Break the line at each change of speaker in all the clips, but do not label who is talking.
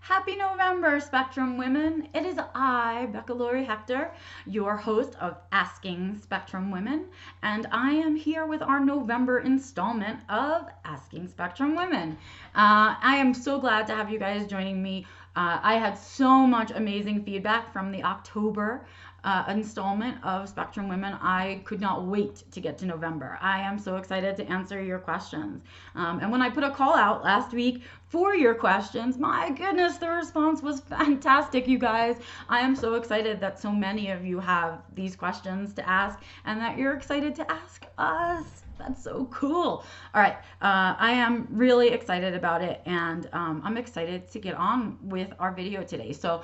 Happy November, Spectrum Women. It is I, Becca Lory Hector, your host of Asking Spectrum Women, and I am here with our November installment of Asking Spectrum Women. I am so glad to have you guys joining me. I had so much amazing feedback from the October installment of Spectrum Women. I could not wait to get to November. I am so excited to answer your questions. And when I put a call out last week for your questions, my goodness, the response was fantastic, you guys. I am so excited that so many of you have these questions to ask and that you're excited to ask us. That's so cool. All right, I am really excited about it, and I'm excited to get on with our video today. So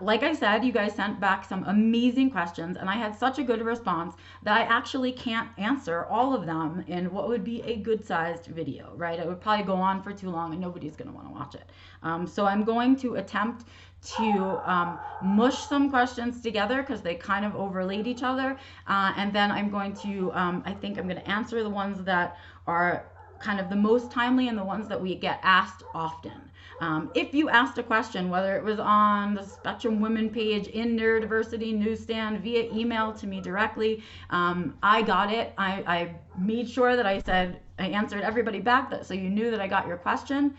like I said, you guys sent back some amazing questions, and I had such a good response that I actually can't answer all of them in what would be a good-sized video, right? It would probably go on for too long, and nobody's going to want to watch it. So I'm going to attempt to mush some questions together because they kind of overlaid each other, and then I'm going to I think I'm going to answer the ones that are kind of the most timely and the ones that we get asked often. If you asked a question, whether it was on the Spectrum Women page, in Neurodiversity Newsstand, via email to me directly, I got it. I made sure that I answered everybody back, so you knew that I got your question.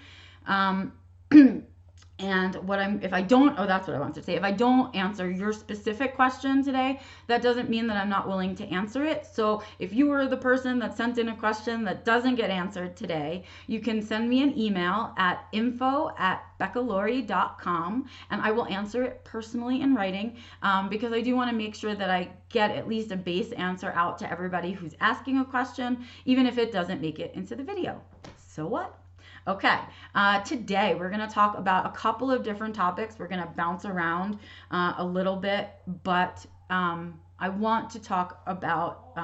And if I don't, that's what I wanted to say. If I don't answer your specific question today, that doesn't mean that I'm not willing to answer it. So if you were the person that sent in a question that doesn't get answered today, you can send me an email at info@beccalory.com, and I will answer it personally in writing, because I do want to make sure that I get at least a base answer out to everybody who's asking a question, even if it doesn't make it into the video. So what? Okay, today we're going to talk about a couple of different topics. We're going to bounce around a little bit, but I want to talk about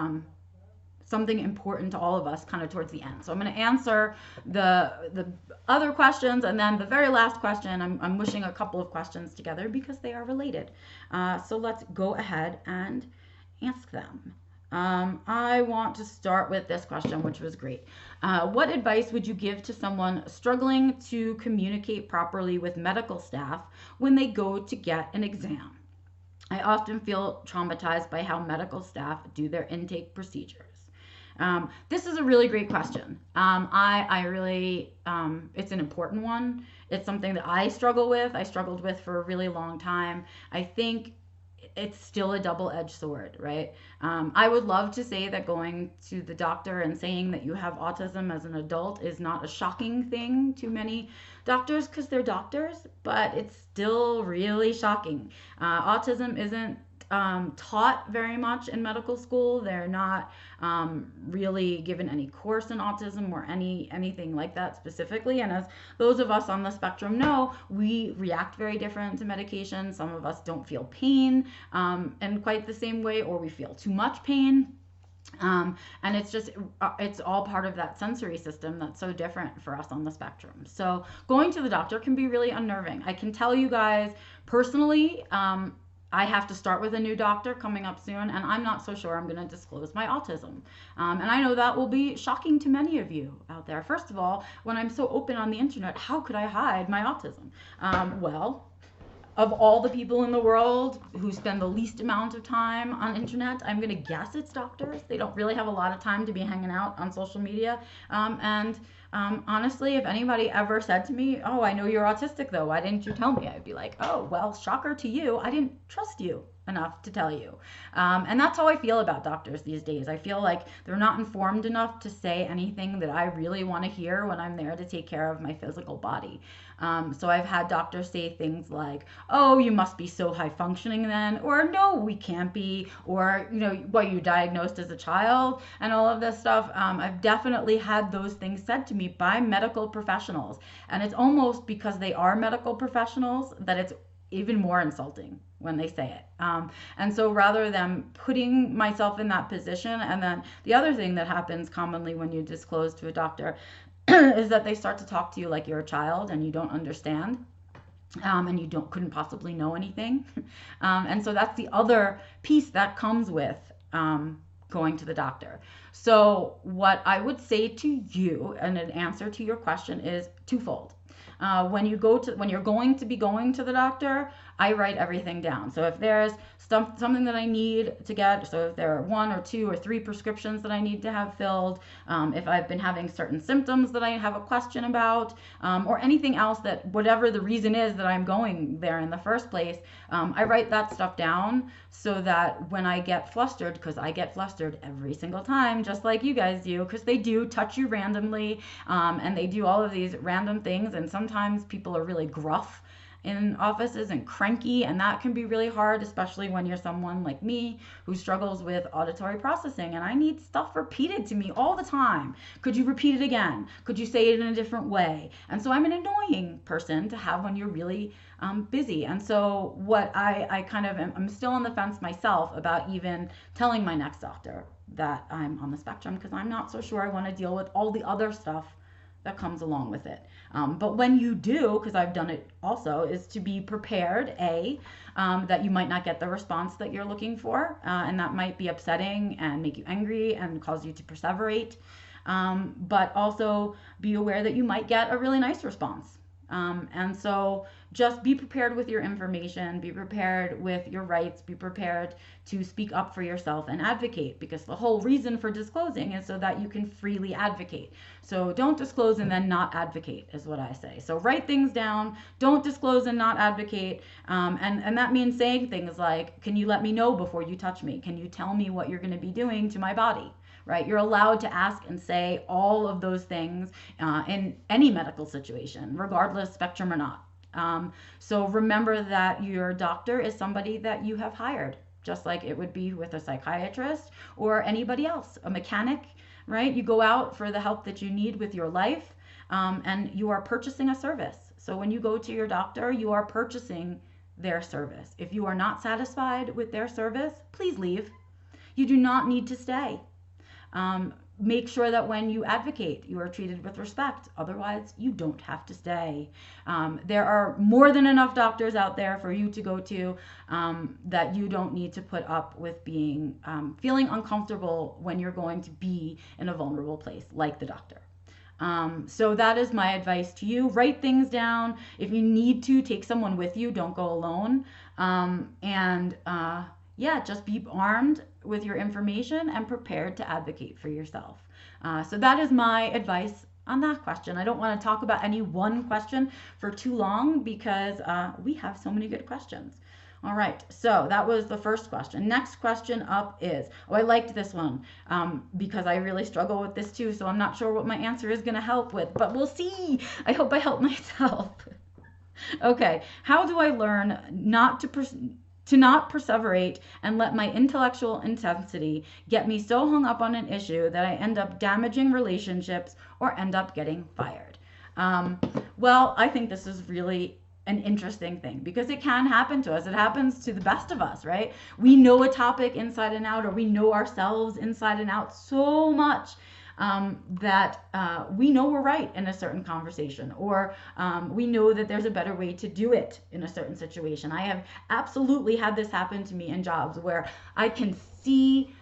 something important to all of us kind of towards the end. So I'm going to answer the other questions, and then the very last question, I'm mushing a couple of questions together because they are related. So let's go ahead and ask them. I want to start with this question, which was great. What advice would you give to someone struggling to communicate properly with medical staff when they go to get an exam? I often feel traumatized by how medical staff do their intake procedures. This is a really great question. I really, it's an important one. It's something that I struggle with. I struggled with for a really long time. I think it's still a double-edged sword, right? I would love to say that going to the doctor and saying that you have autism as an adult is not a shocking thing to many doctors because they're doctors, but it's still really shocking. Autism isn't taught very much in medical school. They're not really given any course in autism or anything like that specifically. And as those of us on the spectrum know, we react very different to medication. Some of us don't feel pain in quite the same way, or we feel too much pain. And it's all part of that sensory system that's so different for us on the spectrum. So going to the doctor can be really unnerving. I can tell you guys personally, I have to start with a new doctor coming up soon, and I'm not so sure I'm going to disclose my autism. And I know that will be shocking to many of you out there. First of all, when I'm so open on the internet, how could I hide my autism? Well, of all the people in the world who spend the least amount of time on internet, I'm going to guess it's doctors. They don't really have a lot of time to be hanging out on social media. Honestly, if anybody ever said to me, oh, I know you're autistic though, why didn't you tell me? I'd be like, oh, well, shocker to you. I didn't trust you enough to tell you. And that's how I feel about doctors these days. I feel like they're not informed enough to say anything that I really want to hear when I'm there to take care of my physical body. So I've had doctors say things like, oh, you must be so high functioning then, or no, we can't be, or, what, you diagnosed as a child, and all of this stuff. I've definitely had those things said to me by medical professionals. And it's almost because they are medical professionals that it's even more insulting when they say it. And so rather than putting myself in that position, and then the other thing that happens commonly when you disclose to a doctor is that they start to talk to you like you're a child and you don't understand. And you couldn't possibly know anything. And so that's the other piece that comes with going to the doctor. So what I would say to you, and an answer to your question, is twofold. when you're going to be going to the doctor, I write everything down. So if there's something that I need to get, so if there are 1 or 2 or 3 prescriptions that I need to have filled, if I've been having certain symptoms that I have a question about, or anything else, that whatever the reason is that I'm going there in the first place, I write that stuff down so that when I get flustered, because I get flustered every single time, just like you guys do, because they do touch you randomly, and they do all of these random things, and sometimes people are really gruff in offices and cranky, and that can be really hard, especially when you're someone like me who struggles with auditory processing and I need stuff repeated to me all the time. Could you repeat it again? Could you say it in a different way? And so I'm an annoying person to have when you're really busy. And so what I kind of I'm still on the fence myself about even telling my next doctor that I'm on the spectrum, because I'm not so sure I want to deal with all the other stuff that comes along with it. But when you do, because I've done it also, is to be prepared, that you might not get the response that you're looking for, and that might be upsetting and make you angry and cause you to perseverate, but also be aware that you might get a really nice response. And so just be prepared with your information, be prepared with your rights, be prepared to speak up for yourself and advocate, because the whole reason for disclosing is so that you can freely advocate. So don't disclose and then not advocate is what I say. So write things down, don't disclose and not advocate. And that means saying things like, can you let me know before you touch me? Can you tell me what you're going to be doing to my body? Right? You're allowed to ask and say all of those things in any medical situation, regardless spectrum or not. So remember that your doctor is somebody that you have hired, just like it would be with a psychiatrist or anybody else, a mechanic, right? You go out for the help that you need with your life, and you are purchasing a service. So when you go to your doctor, you are purchasing their service. If you are not satisfied with their service, please leave. You do not need to stay. Make sure that when you advocate, you are treated with respect. Otherwise, you don't have to stay. There are more than enough doctors out there for you to go to, that you don't need to put up with being feeling uncomfortable when you're going to be in a vulnerable place like the doctor. So that is my advice to you. Write things down. If you need to, take someone with you. Don't go alone. Yeah, just be armed with your information and prepared to advocate for yourself. So that is my advice on that question. I don't want to talk about any one question for too long because we have so many good questions. All right, so that was the first question. Next question up is, I liked this one because I really struggle with this too, so I'm not sure what my answer is going to help with, but we'll see. I hope I help myself. Okay, how do I learn not to not perseverate and let my intellectual intensity get me so hung up on an issue that I end up damaging relationships or end up getting fired? Well, I think this is really an interesting thing because it can happen to us. It happens to the best of us, right? We know a topic inside and out, or we know ourselves inside and out so much that we know we're right in a certain conversation, or we know that there's a better way to do it in a certain situation. I have absolutely had this happen to me in jobs where I can see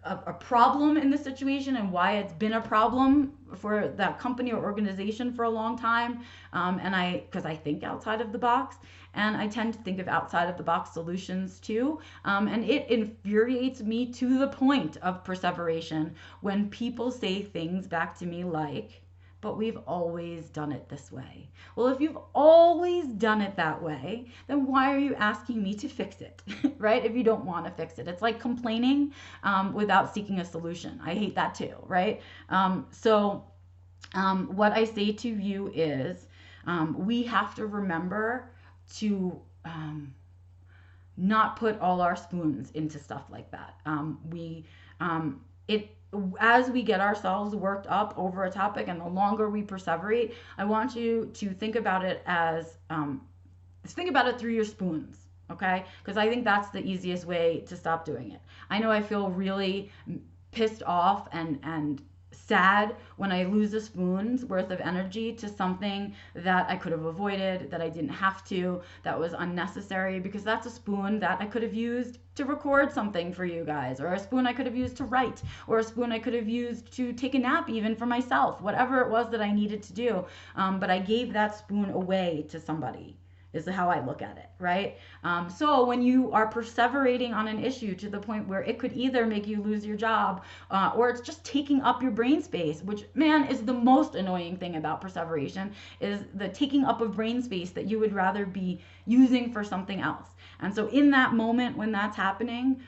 a problem in the situation and why it's been a problem for that company or organization for a long time, because I think outside of the box, and I tend to think of outside of the box solutions too, and it infuriates me to the point of perseveration when people say things back to me like, but we've always done it this way. Well, if you've always done it that way, then why are you asking me to fix it, right? If you don't want to fix it. It's like complaining without seeking a solution. I hate that too, right? So what I say to you is we have to remember to not put all our spoons into stuff like that. As we get ourselves worked up over a topic and the longer we perseverate, I want you to think about it as, think about it through your spoons, okay? Because I think that's the easiest way to stop doing it. I know I feel really pissed off and sad when I lose a spoon's worth of energy to something that I could have avoided, that I didn't have to, that was unnecessary, because that's a spoon that I could have used to record something for you guys, or a spoon I could have used to write, or a spoon I could have used to take a nap even for myself, whatever it was that I needed to do. But I gave that spoon away to somebody, is how I look at it, right? So when you are perseverating on an issue to the point where it could either make you lose your job, or it's just taking up your brain space, which, man, is the most annoying thing about perseveration, is the taking up of brain space that you would rather be using for something else. And so in that moment when that's happening,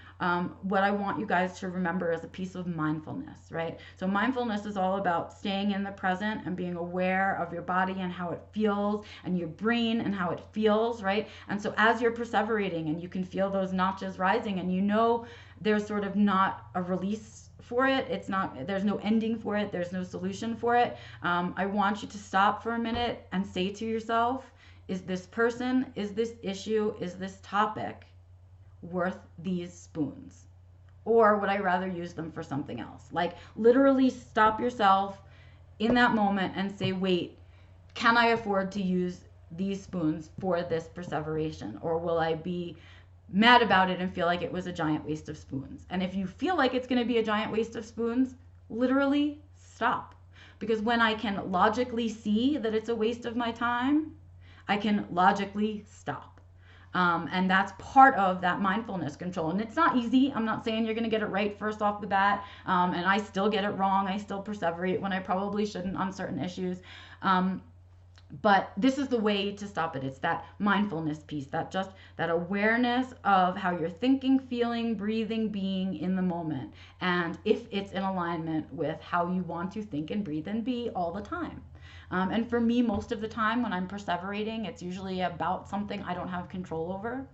what I want you guys to remember is a piece of mindfulness, right? So mindfulness is all about staying in the present and being aware of your body and how it feels, and your brain and how it feels, right? And so as you're perseverating and you can feel those notches rising, and you know there's sort of not a release for it, it's not, there's no ending for it, there's no solution for it, I want you to stop for a minute and say to yourself, is this person, is this issue, is this topic worth these spoons? Or would I rather use them for something else? Like, literally stop yourself in that moment and say, wait, can I afford to use these spoons for this perseveration? Or will I be mad about it and feel like it was a giant waste of spoons? And if you feel like it's going to be a giant waste of spoons, literally stop. Because when I can logically see that it's a waste of my time, I can logically stop. And that's part of that mindfulness control. And it's not easy. I'm not saying you're going to get it right first off the bat. And I still get it wrong. I still perseverate when I probably shouldn't on certain issues. But this is the way to stop it. It's that mindfulness piece, that awareness of how you're thinking, feeling, breathing, being in the moment. And if it's in alignment with how you want to think and breathe and be all the time. And for me, most of the time when I'm perseverating, it's usually about something I don't have control over.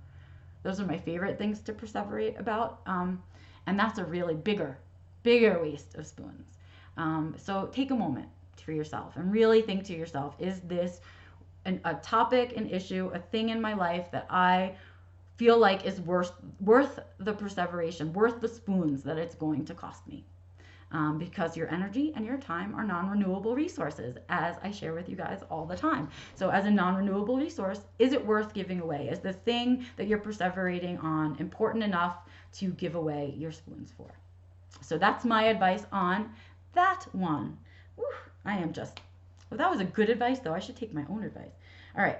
Those are my favorite things to perseverate about. And that's a really bigger waste of spoons. So take a moment for yourself and really think to yourself, is this a topic, an issue, a thing in my life that I feel like is worth the perseveration, worth the spoons that it's going to cost me? Because your energy and your time are non-renewable resources, as I share with you guys all the time. So as a non-renewable resource, is it worth giving away? Is the thing that you're perseverating on important enough to give away your spoons for? So that's my advice on that one. Whew, I am just, well, that was a good advice, though. I should take my own advice. All right.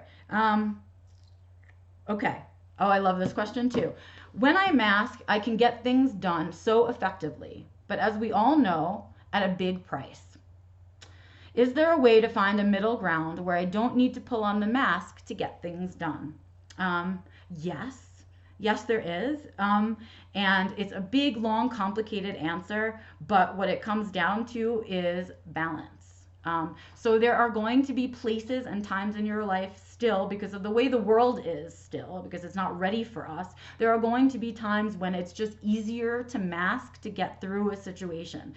Okay. Oh, I love this question too. When I mask, I can get things done so effectively, but as we all know, at a big price. Is there a way to find a middle ground where I don't need to pull on the mask to get things done? Yes, there is. And it's a big, long, complicated answer, but what it comes down to is balance. So there are going to be places and times in your life still, because of the way the world is still, because it's not ready for us, there are going to be times when it's just easier to mask to get through a situation,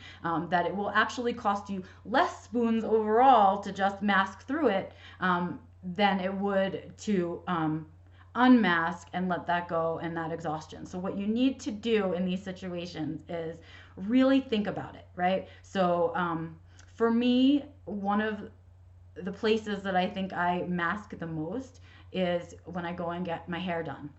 that it will actually cost you less spoons overall to just mask through it than it would to unmask and let that go and that exhaustion. So what you need to do in these situations is really think about it, right? So for me, one of the places that I think I mask the most is when I go and get my hair done.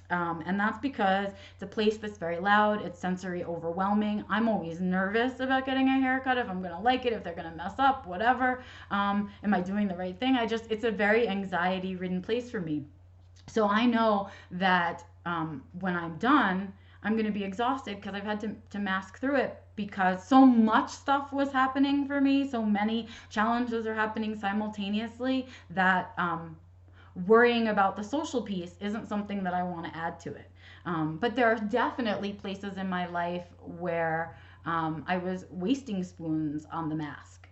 And that's because it's a place that's very loud, it's sensory overwhelming. I'm always nervous about getting a haircut, if I'm gonna like it, if they're gonna mess up, whatever. Am I doing the right thing? It's a very anxiety-ridden place for me. So I know that when I'm done, I'm going to be exhausted because I've had to mask through it, because so much stuff was happening for me. So many challenges are happening simultaneously that worrying about the social piece isn't something that I want to add to it. But there are definitely places in my life where I was wasting spoons on the mask.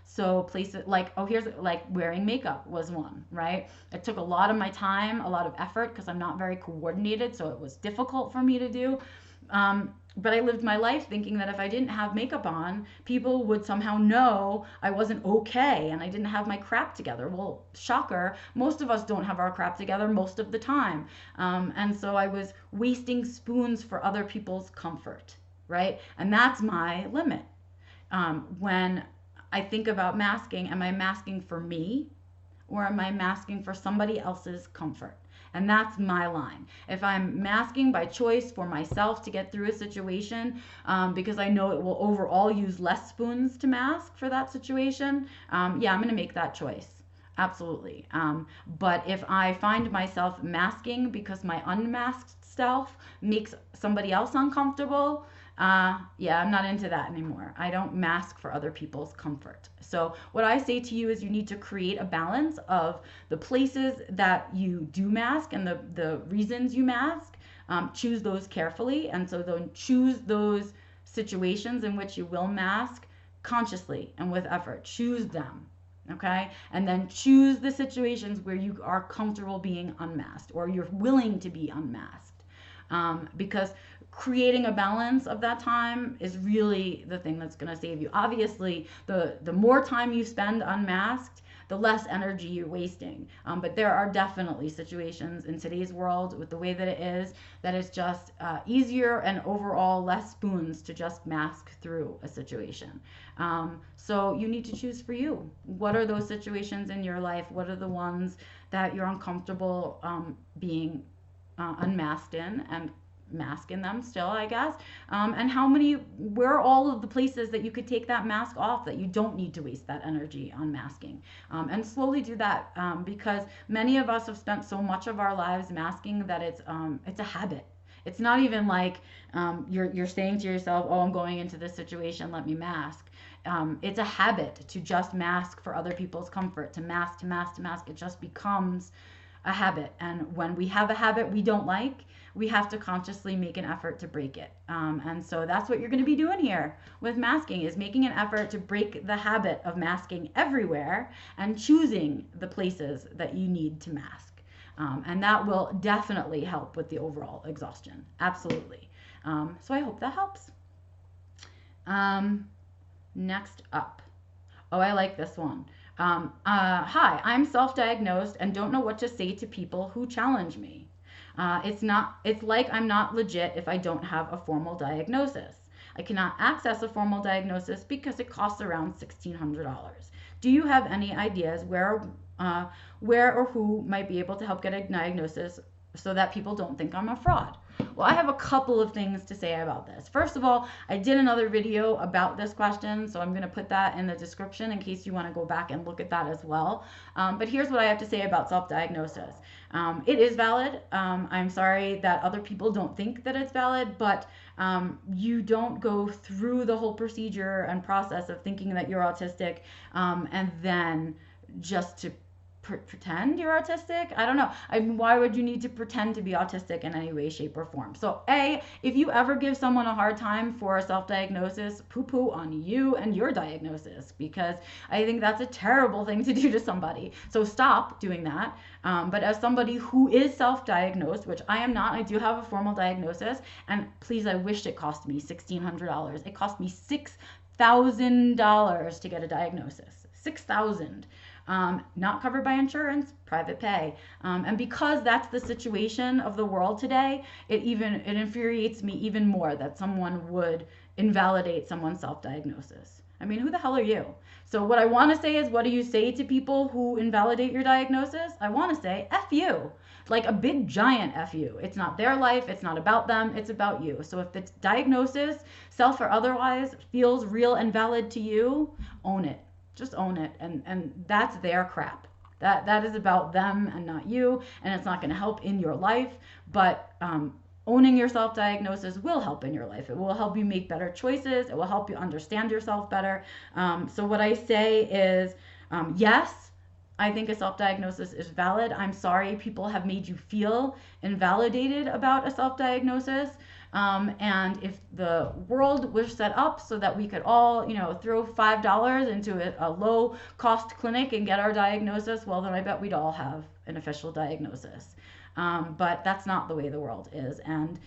So places like, like wearing makeup was one, right? It took a lot of my time, a lot of effort, because I'm not very coordinated, so it was difficult for me to do. But I lived my life thinking that if I didn't have makeup on, people would somehow know I wasn't okay and I didn't have my crap together. Well, shocker, most of us don't have our crap together most of the time. And so I was wasting spoons for other people's comfort, right? And that's my limit. When I think about masking, am I masking for me or am I masking for somebody else's comfort? And that's my line. If I'm masking by choice for myself to get through a situation, because I know it will overall use less spoons to mask for that situation, yeah, I'm going to make that choice. Absolutely. But if I find myself masking because my unmasked self makes somebody else uncomfortable, yeah, I'm not into that anymore. I don't mask for other people's comfort. So what I say to you is you need to create a balance of the places that you do mask and the reasons you mask. Choose those carefully. And so then choose those situations in which you will mask consciously and with effort. Choose them. Okay. And then choose the situations where you are comfortable being unmasked or you're willing to be unmasked. Because creating a balance of that time is really the thing that's going to save you. Obviously, the more time you spend unmasked, the less energy you're wasting. But there are definitely situations in today's world with the way that it is that it's just easier and overall less spoons to just mask through a situation. So you need to choose for you. What are those situations in your life? What are the ones that you're uncomfortable being unmasked in and mask in them still, I guess. And where are all of the places that you could take that mask off that you don't need to waste that energy on masking? And slowly do that because many of us have spent so much of our lives masking that it's a habit. It's not even like you're saying to yourself, oh, I'm going into this situation, let me mask. It's a habit to just mask for other people's comfort, to mask, to mask, to mask. It just becomes a habit. And when we have a habit we don't like, we have to consciously make an effort to break it. And so that's what you're going to be doing here with masking, is making an effort to break the habit of masking everywhere and choosing the places that you need to mask. And that will definitely help with the overall exhaustion. Absolutely. So I hope that helps. Next up. Oh, I like this one. Hi, I'm self-diagnosed and don't know what to say to people who challenge me. It's like I'm not legit if I don't have a formal diagnosis. I cannot access a formal diagnosis because it costs around $1,600. Do you have any ideas where or who might be able to help get a diagnosis so that people don't think I'm a fraud? Well, I have a couple of things to say about this. First of all, I did another video about this question, so I'm going to put that in the description in case you want to go back and look at that as well. But here's what I have to say about self-diagnosis. It is valid. I'm sorry that other people don't think that it's valid, but you don't go through the whole procedure and process of thinking that you're autistic and then just to pretend you're autistic. I don't know. I mean, why would you need to pretend to be autistic in any way, shape, or form? So if you ever give someone a hard time for a self-diagnosis, poo-poo on you and your diagnosis, because I think that's a terrible thing to do to somebody. So stop doing that. But as somebody who is self-diagnosed, which I am not, I do have a formal diagnosis, and please, I wish it cost me $1,600. It cost me $6,000 to get a diagnosis. $6,000. Not covered by insurance, private pay. And because that's the situation of the world today, it infuriates me even more that someone would invalidate someone's self-diagnosis. I mean, who the hell are you? So what I want to say is, what do you say to people who invalidate your diagnosis? I want to say, F you. Like a big giant F you. It's not their life. It's not about them. It's about you. So if the diagnosis, self or otherwise, feels real and valid to you, own it. Just own it, and that's their crap. That is about them and not you, and it's not going to help in your life. But owning your self-diagnosis will help in your life. It will help you make better choices. It will help you understand yourself better. So what I say is, yes, I think a self-diagnosis is valid. I'm sorry people have made you feel invalidated about a self-diagnosis. And if the world was set up so that we could all, throw $5 into a low-cost clinic and get our diagnosis, well, then I bet we'd all have an official diagnosis. But that's not the way the world is. And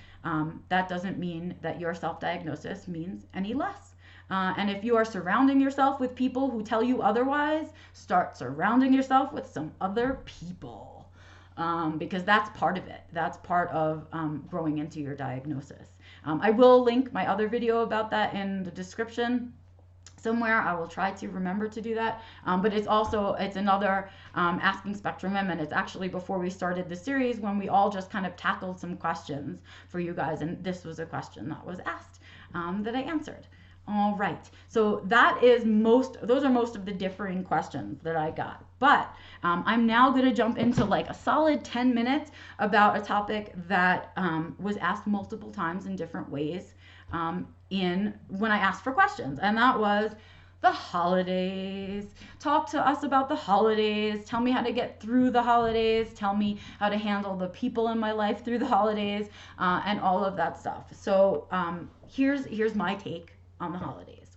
that doesn't mean that your self-diagnosis means any less. And if you are surrounding yourself with people who tell you otherwise, start surrounding yourself with some other people. Because that's part of it. That's part of growing into your diagnosis. I will link my other video about that in the description. somewhere. I will try to remember to do that. But it's another Asking Spectrum Women. It's actually before we started the series when we all just kind of tackled some questions for you guys. And this was a question that was asked that I answered. All right. So those are most of the differing questions that I got. But I'm now going to jump into like a solid 10 minutes about a topic that was asked multiple times in different ways when I asked for questions, and that was the holidays. Talk to us about the holidays. Tell me how to get through the holidays. Tell me how to handle the people in my life through the holidays, and all of that stuff. So here's my take on the holidays.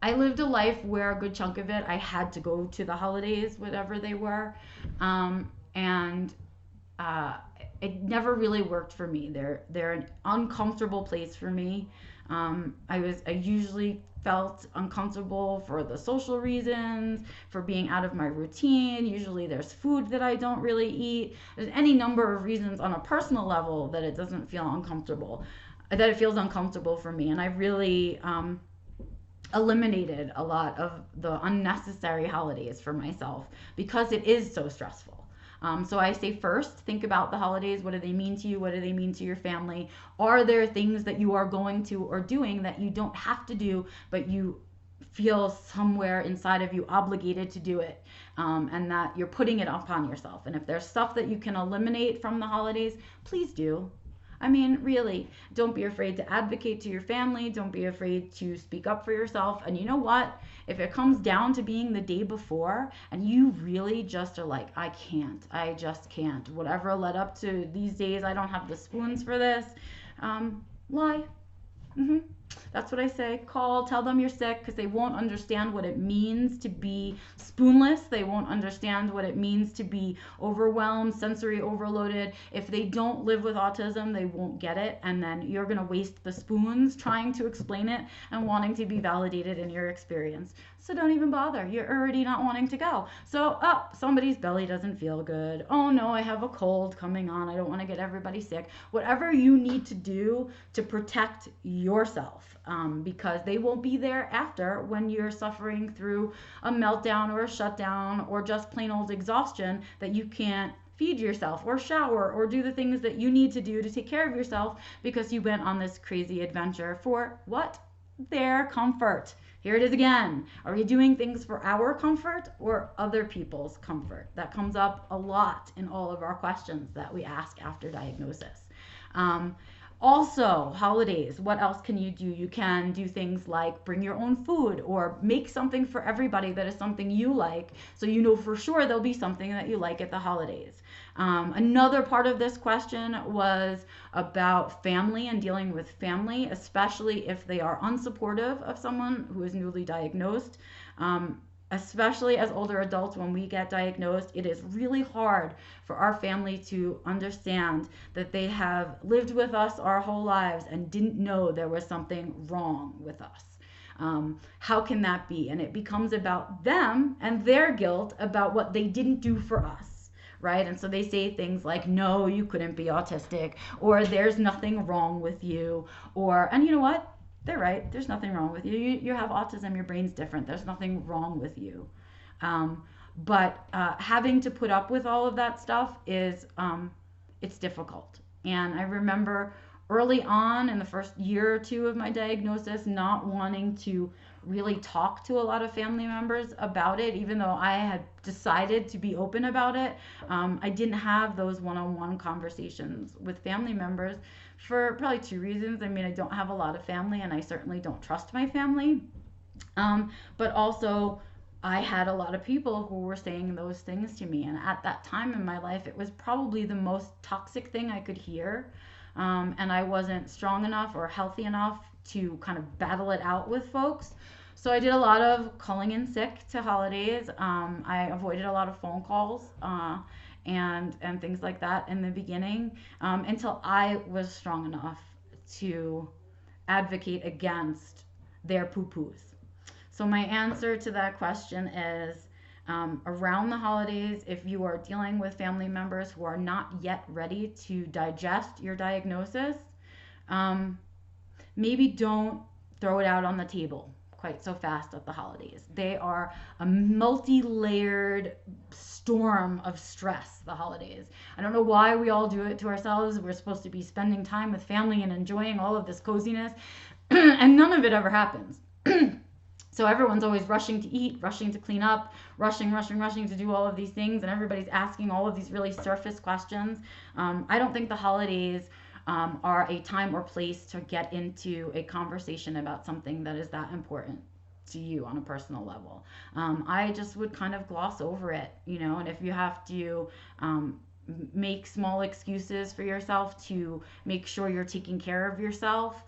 I lived a life where a good chunk of it I had to go to the holidays, whatever they were, and it never really worked for me. They're an uncomfortable place for me. I usually felt uncomfortable for the social reasons, for being out of my routine. Usually there's food that I don't really eat. There's any number of reasons on a personal level that it doesn't feel uncomfortable, that it feels uncomfortable for me. And I really eliminated a lot of the unnecessary holidays for myself because it is so stressful. So I say first, think about the holidays. What do they mean to you? What do they mean to your family? Are there things that you are going to or doing that you don't have to do, but you feel somewhere inside of you obligated to do it, and that you're putting it upon yourself? And if there's stuff that you can eliminate from the holidays, please do. I mean, really, don't be afraid to advocate to your family. Don't be afraid to speak up for yourself. And you know what? If it comes down to being the day before and you really just are like, I just can't. Whatever led up to these days, I don't have the spoons for this. Lie. That's what I say. Call, tell them you're sick, because they won't understand what it means to be spoonless. They won't understand what it means to be overwhelmed, sensory overloaded. If they don't live with autism, they won't get it. And then you're going to waste the spoons trying to explain it and wanting to be validated in your experience. So don't even bother. You're already not wanting to go. So, somebody's belly doesn't feel good. Oh no, I have a cold coming on. I don't want to get everybody sick. Whatever you need to do to protect yourself, because they won't be there after when you're suffering through a meltdown or a shutdown or just plain old exhaustion that you can't feed yourself or shower or do the things that you need to do to take care of yourself because you went on this crazy adventure for what? Their comfort. Here it is again. Are we doing things for our comfort or other people's comfort? That comes up a lot in all of our questions that we ask after diagnosis. Also, holidays, what else can you do? You can do things like bring your own food or make something for everybody that is something you like, so you know for sure there'll be something that you like at the holidays. Another part of this question was about family and dealing with family, especially if they are unsupportive of someone who is newly diagnosed. Especially as older adults, when we get diagnosed, it is really hard for our family to understand that they have lived with us our whole lives and didn't know there was something wrong with us. How can that be? And it becomes about them and their guilt about what they didn't do for us, right? And so they say things like, no, you couldn't be autistic, or there's nothing wrong with you, and you know what? They're right. There's nothing wrong with you. You have autism. Your brain's different. There's nothing wrong with you. But having to put up with all of that stuff it's difficult. And I remember early on in the first year or two of my diagnosis not wanting to really talk to a lot of family members about it, even though I had decided to be open about it. I didn't have those one-on-one conversations with family members for probably two reasons. I mean, I don't have a lot of family, and I certainly don't trust my family. But also, I had a lot of people who were saying those things to me. And at that time in my life, it was probably the most toxic thing I could hear. And I wasn't strong enough or healthy enough to kind of battle it out with folks. So I did a lot of calling in sick to holidays. I avoided a lot of phone calls and things like that in the beginning, until I was strong enough to advocate against their poo-poos. So my answer to that question is, around the holidays, if you are dealing with family members who are not yet ready to digest your diagnosis, maybe don't throw it out on the table quite so fast at the holidays. They are a multi-layered storm of stress, the holidays. I don't know why we all do it to ourselves. We're supposed to be spending time with family and enjoying all of this coziness, and none of it ever happens. So everyone's always rushing to eat, rushing to clean up, rushing to do all of these things, and everybody's asking all of these really surface questions. I don't think the holidays are a time or place to get into a conversation about something that is that important to you on a personal level. I just would kind of gloss over it, you know, and if you have to make small excuses for yourself to make sure you're taking care of yourself,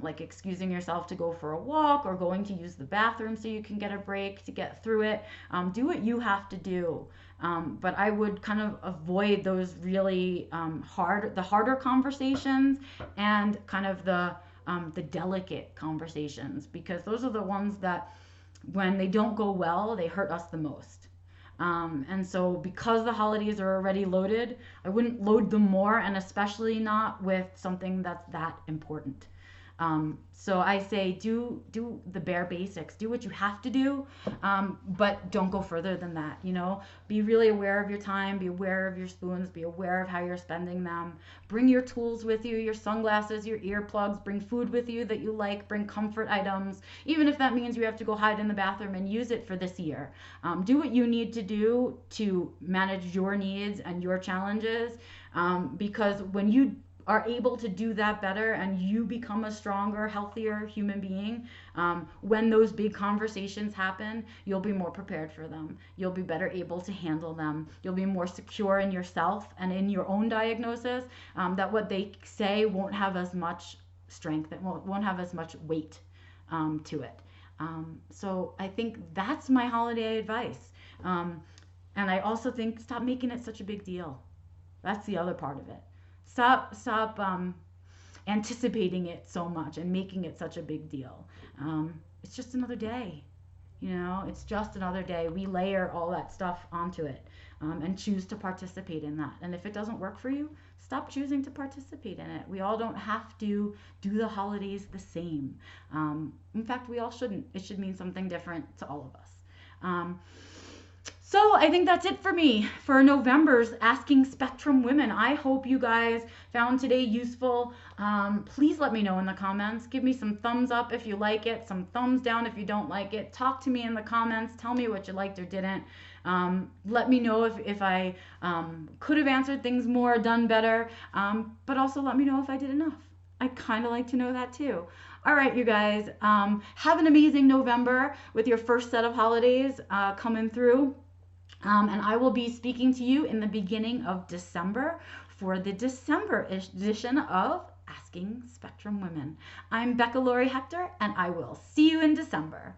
like excusing yourself to go for a walk or going to use the bathroom so you can get a break to get through it. Do what you have to do. But I would kind of avoid those really harder conversations and kind of the delicate conversations, because those are the ones that, when they don't go well, they hurt us the most. And so because the holidays are already loaded, I wouldn't load them more, and especially not with something that's that important. So I say do the bare basics, do what you have to do, but don't go further than that. You know, be really aware of your time, be aware of your spoons, be aware of how you're spending them. Bring your tools with you, your sunglasses, your earplugs, bring food with you that you like, bring comfort items, even if that means you have to go hide in the bathroom and use it for this year. Do what you need to do to manage your needs and your challenges, because when you are able to do that better and you become a stronger, healthier human being, when those big conversations happen, you'll be more prepared for them. You'll be better able to handle them. You'll be more secure in yourself and in your own diagnosis, that what they say won't have as much strength, it won't have as much weight to it. So I think that's my holiday advice. And I also think stop making it such a big deal. That's the other part of it. Stop anticipating it so much and making it such a big deal. It's just another day, you know, it's just another day. We layer all that stuff onto it, and choose to participate in that. And if it doesn't work for you, stop choosing to participate in it. We all don't have to do the holidays the same. In fact, we all shouldn't. It should mean something different to all of us. So I think that's it for me for November's Asking Spectrum Women. I hope you guys found today useful. Please let me know in the comments. Give me some thumbs up if you like it, some thumbs down if you don't like it. Talk to me in the comments. Tell me what you liked or didn't. Let me know if I could have answered things more, done better, but also let me know if I did enough. I kind of like to know that too. All right, you guys, have an amazing November with your first set of holidays coming through. And I will be speaking to you in the beginning of December for the December edition of Asking Spectrum Women. I'm Becca Lory Hector, and I will see you in December.